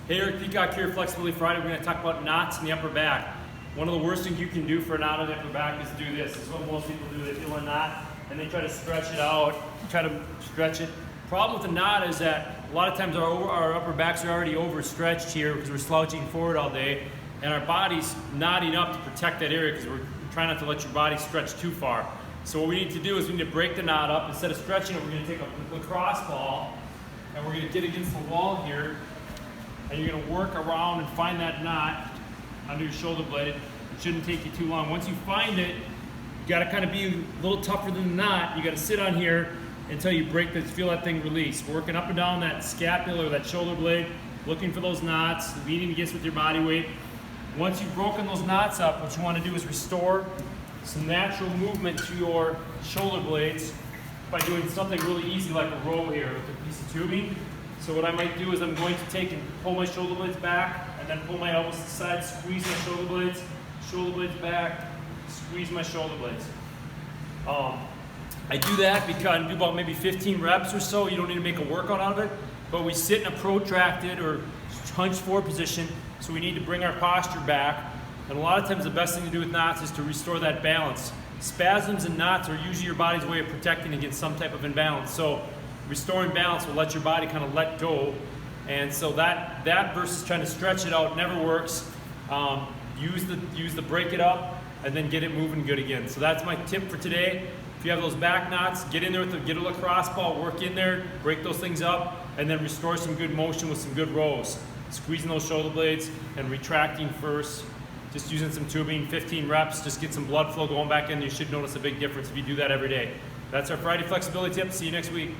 Hey, Eric Peacock here, Flexibility Friday. We're going to talk about knots in the upper back. One of the worst things you can do for a knot in the upper back is do this. This is what most people do. They feel a knot and they try to stretch it out, try to stretch it. Problem with the knot is that a lot of times our upper backs are already overstretched here because we're slouching forward all day, and our body's knotting up to protect that area because we're trying not to let your body stretch too far. So what we need to do is we need to break the knot up. Instead of stretching it, we're going to take a lacrosse ball and we're going to get against the wall here. And you're going to work around and find that knot under your shoulder blade. It shouldn't take you too long. Once you find it, you got to kind of be a little tougher than the knot. You got to sit on here until you break this, feel that thing release. Working up and down that scapula or that shoulder blade, looking for those knots, leaning against with your body weight. Once you've broken those knots up, what you want to do is restore some natural movement to your shoulder blades by doing something really easy like a row here with a piece of tubing. So what I might do is I'm going to take and pull my shoulder blades back and then pull my elbows to the side, squeeze my shoulder blades back, squeeze my shoulder blades. I do that because I do about maybe 15 reps or so. You don't need to make a workout out of it, but we sit in a protracted or hunched forward position, so we need to bring our posture back. And a lot of times the best thing to do with knots is to restore that balance. Spasms and knots are usually your body's way of protecting against some type of imbalance. So restoring balance will let your body kind of let go. And so that versus trying to stretch it out never works. Use the break it up and then get it moving good again. So that's my tip for today. If you have those back knots, get in there get a lacrosse ball, work in there, break those things up, and then restore some good motion with some good rows. Squeezing those shoulder blades and retracting first. Just using some tubing, 15 reps, just get some blood flow going back in. You should notice a big difference if you do that every day. That's our Friday flexibility tip. See you next week.